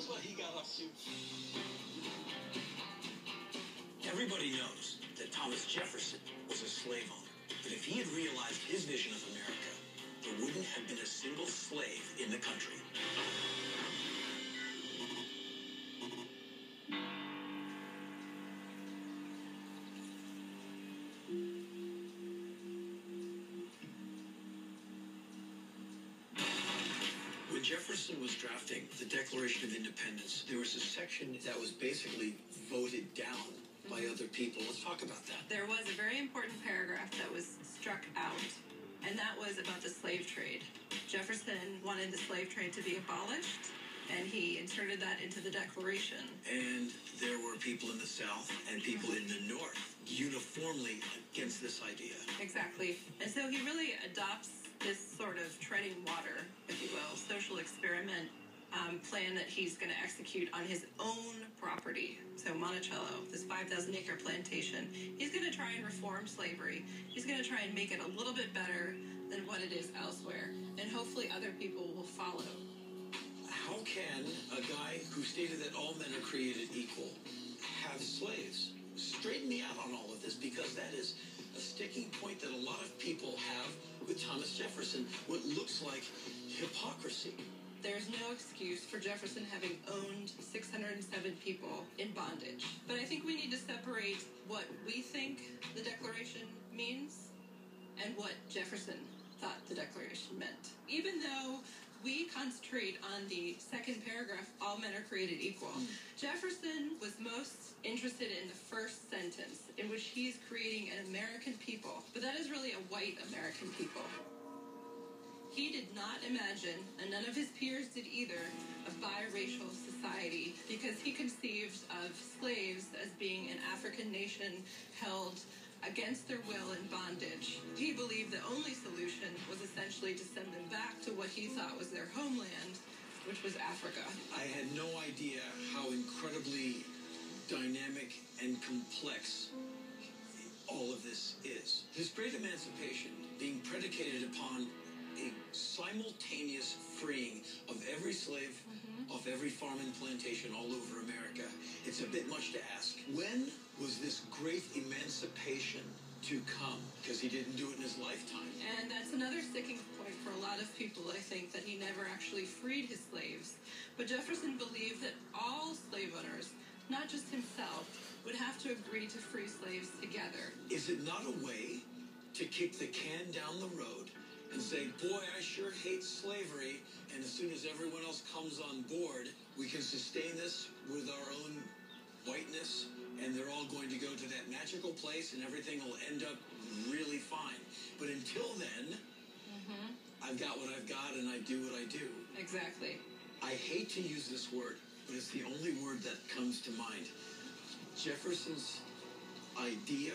us what he got up to. Everybody knows that Thomas Jefferson was a slave owner. But if he had realized his vision of America, there wouldn't have been a single slave in the country. When Jefferson was drafting the Declaration of Independence, there was a section that was basically voted down by other people. Let's talk about that. There was a very important paragraph that was struck out, and that was about the slave trade. Jefferson wanted the slave trade to be abolished, and he inserted that into the Declaration. And there were people in the South and people in the North uniformly against this idea. Exactly. And so he really adopts this sort of treading water, if you will, social experiment plan that he's going to execute on his own property. So Monticello, this 5,000-acre plantation, he's going to try and reform slavery. He's going to try and make it a little bit better than what it is elsewhere. And hopefully other people will follow. How can a guy who stated that all men are created equal have slaves? Straighten me out on all of this, because that is a sticking point that a lot of people have with Thomas Jefferson, what looks like hypocrisy. There's no excuse for Jefferson having owned 607 people in bondage. But I think we need to separate what we think the Declaration means and what Jefferson thought the Declaration meant. Even though we concentrate on the second paragraph, all men are created equal, Jefferson was most interested in the first sentence, in which he's creating an American people. But that is really a white American people. He did not imagine, and none of his peers did either, a biracial society, because he conceived of slaves as being an African nation held against their will in bondage. He believed the only solution was essentially to send them back to what he thought was their homeland, which was Africa. I had no idea how incredibly dynamic and complex all of this is. This great emancipation being predicated upon a simultaneous freeing of every slave, of every farm and plantation all over America. It's a bit much to ask. When was this great emancipation to come? Because he didn't do it in his lifetime. And that's another sticking point for a lot of people, I think, that he never actually freed his slaves. But Jefferson believed that all slave owners, not just himself, would have to agree to free slaves together. Is it not a way to kick the can down the road and say, boy, I sure hate slavery, and as soon as everyone else comes on board, we can sustain this with our own whiteness, and they're all going to go to that magical place, and everything will end up really fine. But until then, I've got what I've got, and I do what I do. Exactly. I hate to use this word, but it's the only word that comes to mind. Jefferson's idea,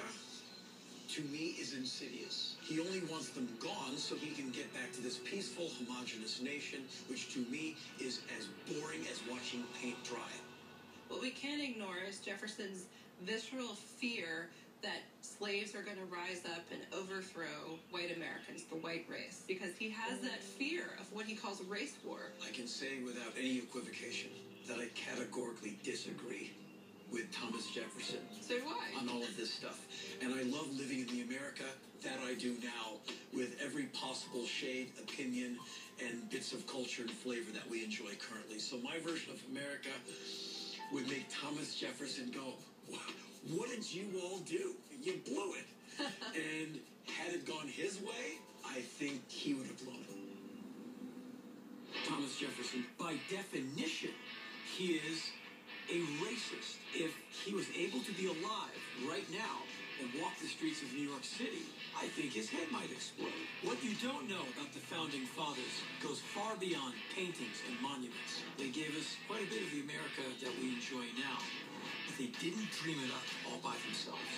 to me, is insidious. He only wants them gone so he can get back to this peaceful, homogenous nation, which to me is as boring as watching paint dry. What we can't ignore is Jefferson's visceral fear that slaves are going to rise up and overthrow white Americans, the white race, because he has that fear of what he calls a race war. I can say without any equivocation that I categorically disagree with Thomas Jefferson. So do I. On all of this stuff. And I love living in the America that I do now, with every possible shade, opinion, and bits of culture and flavor that we enjoy currently. So my version of America would make Thomas Jefferson go, what did you all do? You blew it. And had it gone his way, I think he would have blown it. Thomas Jefferson, by definition, he is a racist. If he was able to be alive right now and walk the streets of New York City, I think his head might explode. What you don't know about the Founding Fathers goes far beyond paintings and monuments. They gave us quite a bit of the America that we enjoy now, but they didn't dream it up all by themselves.